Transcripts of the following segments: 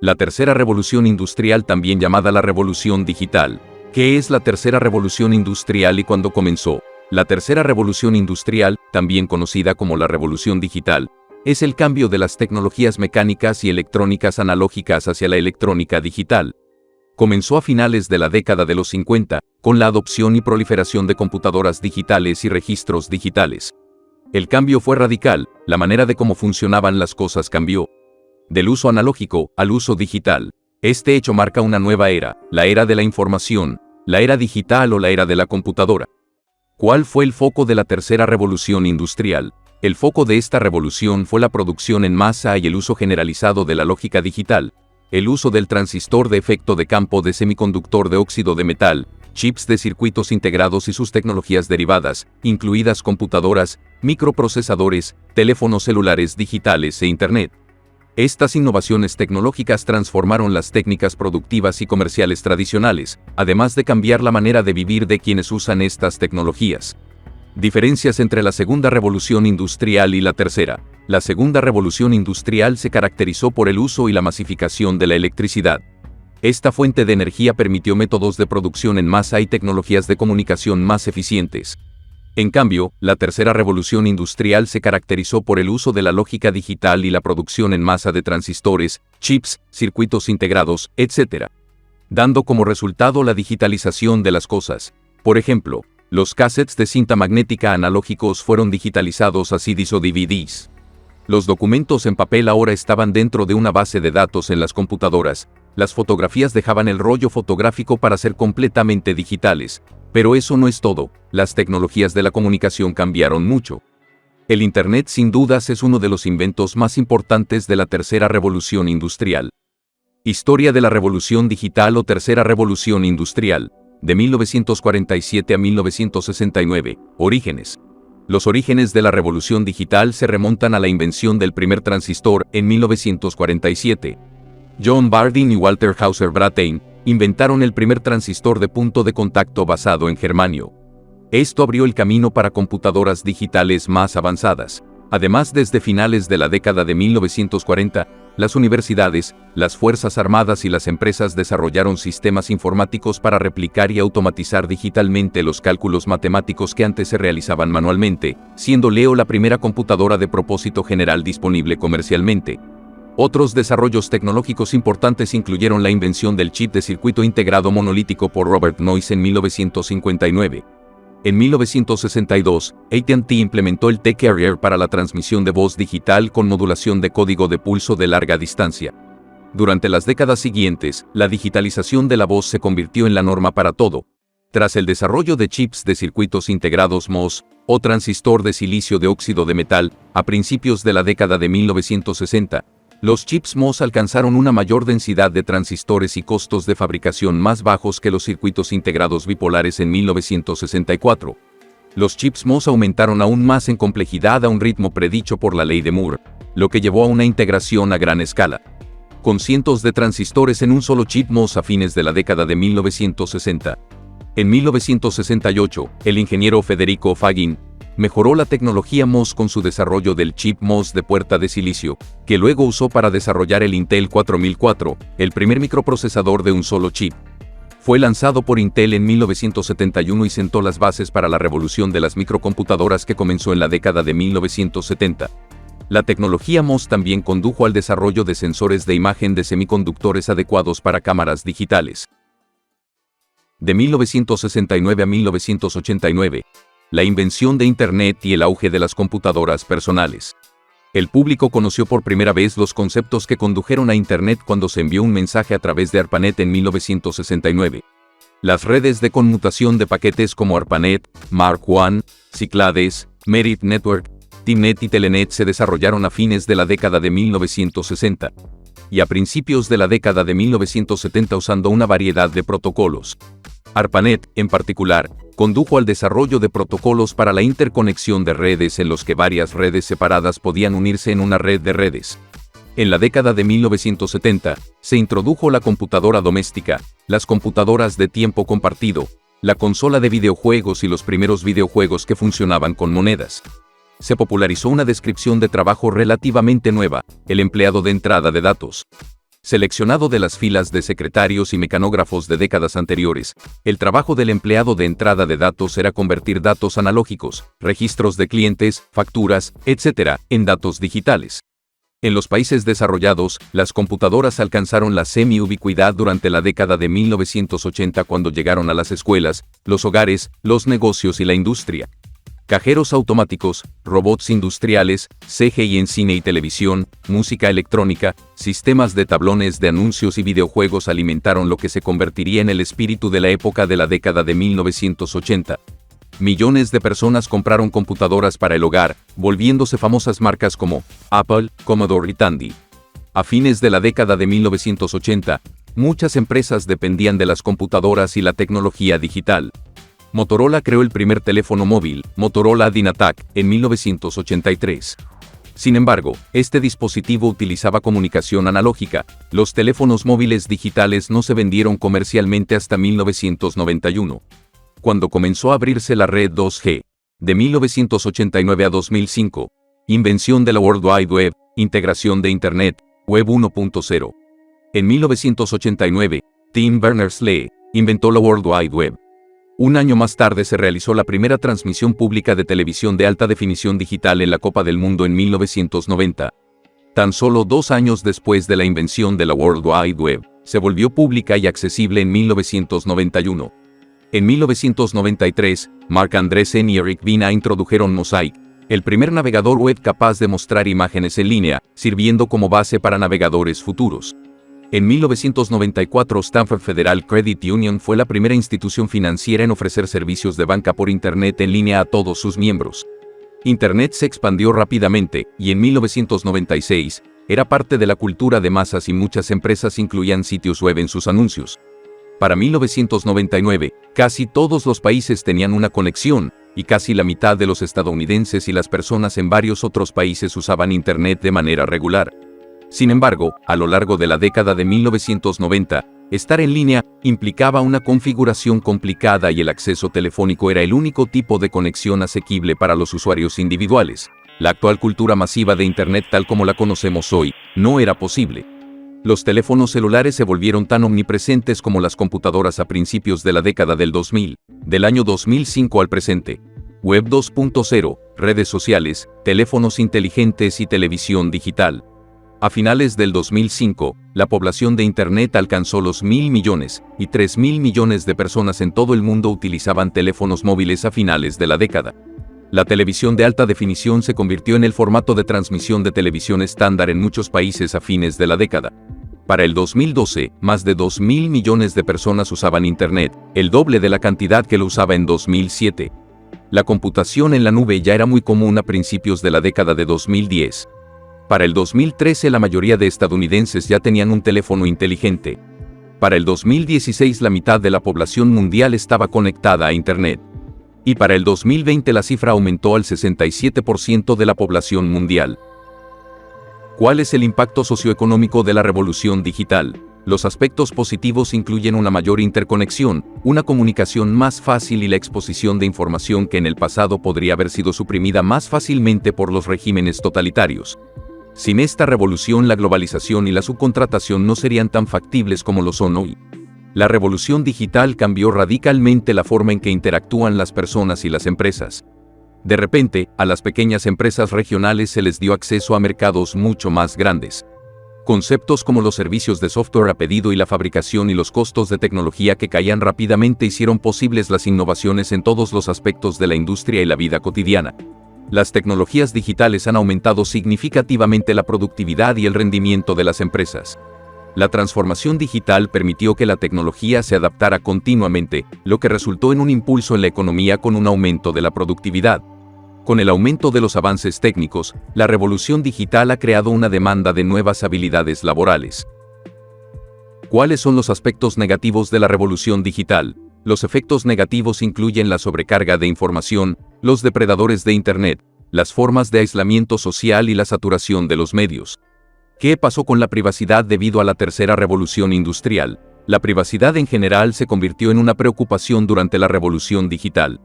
La tercera revolución industrial, también llamada la revolución digital. ¿Qué es la tercera revolución industrial y cuándo comenzó? La tercera revolución industrial, también conocida como la revolución digital, es el cambio de las tecnologías mecánicas y electrónicas analógicas hacia la electrónica digital. Comenzó a finales de la década de los 50, con la adopción y proliferación de computadoras digitales y registros digitales. El cambio fue radical, la manera de cómo funcionaban las cosas cambió. Del uso analógico al uso digital. Este hecho marca una nueva era, la era de la información, la era digital o la era de la computadora. ¿Cuál fue el foco de la tercera revolución industrial? El foco de esta revolución fue la producción en masa y el uso generalizado de la lógica digital, el uso del transistor de efecto de campo de semiconductor de óxido de metal, chips de circuitos integrados y sus tecnologías derivadas, incluidas computadoras, microprocesadores, teléfonos celulares digitales e Internet. Estas innovaciones tecnológicas transformaron las técnicas productivas y comerciales tradicionales, además de cambiar la manera de vivir de quienes usan estas tecnologías. Diferencias entre la segunda revolución industrial y la tercera. La segunda revolución industrial se caracterizó por el uso y la masificación de la electricidad. Esta fuente de energía permitió métodos de producción en masa y tecnologías de comunicación más eficientes. En cambio, la tercera revolución industrial se caracterizó por el uso de la lógica digital y la producción en masa de transistores, chips, circuitos integrados, etc., dando como resultado la digitalización de las cosas. Por ejemplo, los cassettes de cinta magnética analógicos fueron digitalizados a CDs o DVDs. Los documentos en papel ahora estaban dentro de una base de datos en las computadoras. Las fotografías dejaban el rollo fotográfico para ser completamente digitales. Pero eso no es todo, las tecnologías de la comunicación cambiaron mucho. El Internet sin dudas es uno de los inventos más importantes de la tercera revolución industrial. Historia de la revolución digital o tercera revolución industrial, de 1947 a 1969, orígenes. Los orígenes de la revolución digital se remontan a la invención del primer transistor en 1947. John Bardeen y Walter Hauser Brattain inventaron el primer transistor de punto de contacto basado en germanio. Esto abrió el camino para computadoras digitales más avanzadas. Además, desde finales de la década de 1940, las universidades, las Fuerzas Armadas y las empresas desarrollaron sistemas informáticos para replicar y automatizar digitalmente los cálculos matemáticos que antes se realizaban manualmente, siendo Leo la primera computadora de propósito general disponible comercialmente. Otros desarrollos tecnológicos importantes incluyeron la invención del chip de circuito integrado monolítico por Robert Noyce en 1959. En 1962, AT&T implementó el T-Carrier para la transmisión de voz digital con modulación de código de pulso de larga distancia. Durante las décadas siguientes, la digitalización de la voz se convirtió en la norma para todo. Tras el desarrollo de chips de circuitos integrados MOS, o transistor de silicio de óxido de metal, a principios de la década de 1960, los chips MOS alcanzaron una mayor densidad de transistores y costos de fabricación más bajos que los circuitos integrados bipolares en 1964. Los chips MOS aumentaron aún más en complejidad a un ritmo predicho por la ley de Moore, lo que llevó a una integración a gran escala. Con cientos de transistores en un solo chip MOS a fines de la década de 1960. En 1968, el ingeniero Federico Fagin mejoró la tecnología MOS con su desarrollo del chip MOS de puerta de silicio, que luego usó para desarrollar el Intel 4004, el primer microprocesador de un solo chip. Fue lanzado por Intel en 1971 y sentó las bases para la revolución de las microcomputadoras que comenzó en la década de 1970. La tecnología MOS también condujo al desarrollo de sensores de imagen de semiconductores adecuados para cámaras digitales. De 1969 a 1989, la invención de Internet y el auge de las computadoras personales. El público conoció por primera vez los conceptos que condujeron a Internet cuando se envió un mensaje a través de ARPANET en 1969. Las redes de conmutación de paquetes como ARPANET, Mark I, Cyclades, Merit Network, TeamNet y Telenet se desarrollaron a fines de la década de 1960 y a principios de la década de 1970 usando una variedad de protocolos. ARPANET, en particular, condujo al desarrollo de protocolos para la interconexión de redes en los que varias redes separadas podían unirse en una red de redes. En la década de 1970, se introdujo la computadora doméstica, las computadoras de tiempo compartido, la consola de videojuegos y los primeros videojuegos que funcionaban con monedas. Se popularizó una descripción de trabajo relativamente nueva, el empleado de entrada de datos. Seleccionado de las filas de secretarios y mecanógrafos de décadas anteriores, el trabajo del empleado de entrada de datos era convertir datos analógicos, registros de clientes, facturas, etc., en datos digitales. En los países desarrollados, las computadoras alcanzaron la semi-ubicuidad durante la década de 1980 cuando llegaron a las escuelas, los hogares, los negocios y la industria. Cajeros automáticos, robots industriales, CGI en cine y televisión, música electrónica, sistemas de tablones de anuncios y videojuegos alimentaron lo que se convertiría en el espíritu de la época de la década de 1980. Millones de personas compraron computadoras para el hogar, volviéndose famosas marcas como Apple, Commodore y Tandy. A fines de la década de 1980, muchas empresas dependían de las computadoras y la tecnología digital. Motorola creó el primer teléfono móvil, Motorola Dynatac, en 1983. Sin embargo, este dispositivo utilizaba comunicación analógica. Los teléfonos móviles digitales no se vendieron comercialmente hasta 1991. Cuando comenzó a abrirse la red 2G, de 1989 a 2005, invención de la World Wide Web, integración de Internet, Web 1.0. En 1989, Tim Berners-Lee inventó la World Wide Web. Un año más tarde se realizó la primera transmisión pública de televisión de alta definición digital en la Copa del Mundo en 1990. Tan solo 2 años después de la invención de la World Wide Web, se volvió pública y accesible en 1991. En 1993, Marc Andreessen y Eric Bina introdujeron Mosaic, el primer navegador web capaz de mostrar imágenes en línea, sirviendo como base para navegadores futuros. En 1994, Stanford Federal Credit Union fue la primera institución financiera en ofrecer servicios de banca por Internet en línea a todos sus miembros. Internet se expandió rápidamente, y en 1996, era parte de la cultura de masas y muchas empresas incluían sitios web en sus anuncios. Para 1999, casi todos los países tenían una conexión, y casi la mitad de los estadounidenses y las personas en varios otros países usaban Internet de manera regular. Sin embargo, a lo largo de la década de 1990, estar en línea implicaba una configuración complicada y el acceso telefónico era el único tipo de conexión asequible para los usuarios individuales. La actual cultura masiva de Internet tal como la conocemos hoy, no era posible. Los teléfonos celulares se volvieron tan omnipresentes como las computadoras a principios de la década del 2000, del año 2005 al presente. Web 2.0, redes sociales, teléfonos inteligentes y televisión digital. A finales del 2005, la población de Internet alcanzó los 1.000 millones, y 3.000 millones de personas en todo el mundo utilizaban teléfonos móviles a finales de la década. La televisión de alta definición se convirtió en el formato de transmisión de televisión estándar en muchos países a fines de la década. Para el 2012, más de 2.000 millones de personas usaban Internet, el doble de la cantidad que lo usaba en 2007. La computación en la nube ya era muy común a principios de la década de 2010. Para el 2013 la mayoría de estadounidenses ya tenían un teléfono inteligente. Para el 2016 la mitad de la población mundial estaba conectada a Internet. Y para el 2020 la cifra aumentó al 67% de la población mundial. ¿Cuál es el impacto socioeconómico de la revolución digital? Los aspectos positivos incluyen una mayor interconexión, una comunicación más fácil y la exposición de información que en el pasado podría haber sido suprimida más fácilmente por los regímenes totalitarios. Sin esta revolución, la globalización y la subcontratación no serían tan factibles como lo son hoy. La revolución digital cambió radicalmente la forma en que interactúan las personas y las empresas. De repente, a las pequeñas empresas regionales se les dio acceso a mercados mucho más grandes. Conceptos como los servicios de software a pedido y la fabricación y los costos de tecnología que caían rápidamente hicieron posibles las innovaciones en todos los aspectos de la industria y la vida cotidiana. Las tecnologías digitales han aumentado significativamente la productividad y el rendimiento de las empresas. La transformación digital permitió que la tecnología se adaptara continuamente, lo que resultó en un impulso en la economía con un aumento de la productividad. Con el aumento de los avances técnicos, la revolución digital ha creado una demanda de nuevas habilidades laborales. ¿Cuáles son los aspectos negativos de la revolución digital? Los efectos negativos incluyen la sobrecarga de información, los depredadores de Internet, las formas de aislamiento social y la saturación de los medios. ¿Qué pasó con la privacidad debido a la tercera revolución industrial? La privacidad en general se convirtió en una preocupación durante la revolución digital.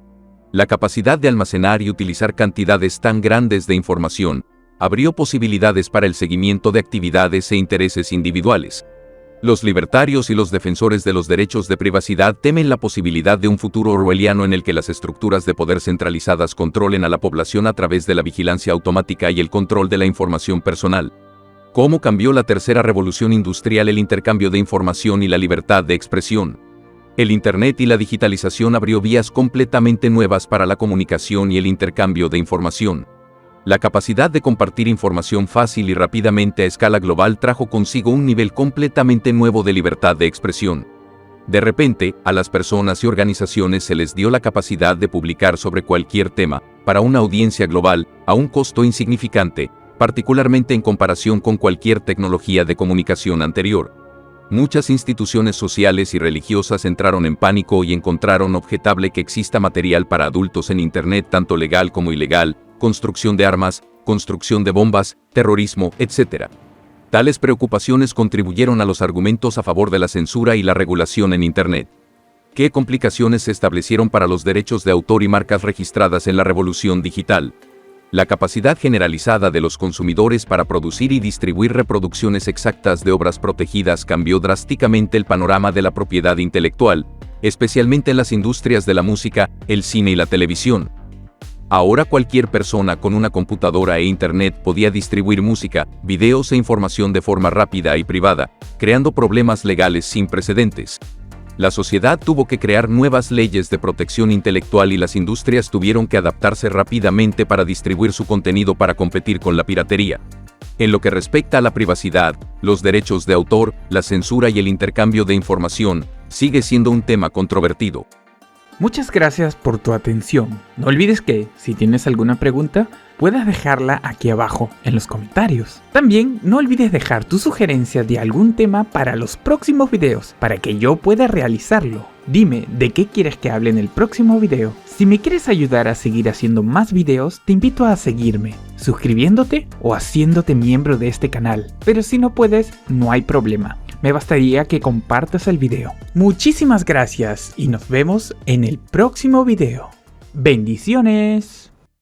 La capacidad de almacenar y utilizar cantidades tan grandes de información abrió posibilidades para el seguimiento de actividades e intereses individuales. Los libertarios y los defensores de los derechos de privacidad temen la posibilidad de un futuro orwelliano en el que las estructuras de poder centralizadas controlen a la población a través de la vigilancia automática y el control de la información personal. ¿Cómo cambió la tercera revolución industrial el intercambio de información y la libertad de expresión? El Internet y la digitalización abrió vías completamente nuevas para la comunicación y el intercambio de información. La capacidad de compartir información fácil y rápidamente a escala global trajo consigo un nivel completamente nuevo de libertad de expresión. De repente, a las personas y organizaciones se les dio la capacidad de publicar sobre cualquier tema, para una audiencia global, a un costo insignificante, particularmente en comparación con cualquier tecnología de comunicación anterior. Muchas instituciones sociales y religiosas entraron en pánico y encontraron objetable que exista material para adultos en Internet tanto legal como ilegal, construcción de armas, construcción de bombas, terrorismo, etc. Tales preocupaciones contribuyeron a los argumentos a favor de la censura y la regulación en Internet. ¿Qué complicaciones se establecieron para los derechos de autor y marcas registradas en la revolución digital? La capacidad generalizada de los consumidores para producir y distribuir reproducciones exactas de obras protegidas cambió drásticamente el panorama de la propiedad intelectual, especialmente en las industrias de la música, el cine y la televisión. Ahora cualquier persona con una computadora e Internet podía distribuir música, videos e información de forma rápida y privada, creando problemas legales sin precedentes. La sociedad tuvo que crear nuevas leyes de protección intelectual y las industrias tuvieron que adaptarse rápidamente para distribuir su contenido para competir con la piratería. En lo que respecta a la privacidad, los derechos de autor, la censura y el intercambio de información, sigue siendo un tema controvertido. Muchas gracias por tu atención. No olvides que, si tienes alguna pregunta, puedes dejarla aquí abajo en los comentarios. También no olvides dejar tu sugerencia de algún tema para los próximos videos, para que yo pueda realizarlo. Dime de qué quieres que hable en el próximo video. Si me quieres ayudar a seguir haciendo más videos, te invito a seguirme, suscribiéndote o haciéndote miembro de este canal. Pero si no puedes, no hay problema. Me bastaría que compartas el video. Muchísimas gracias y nos vemos en el próximo video. ¡Bendiciones!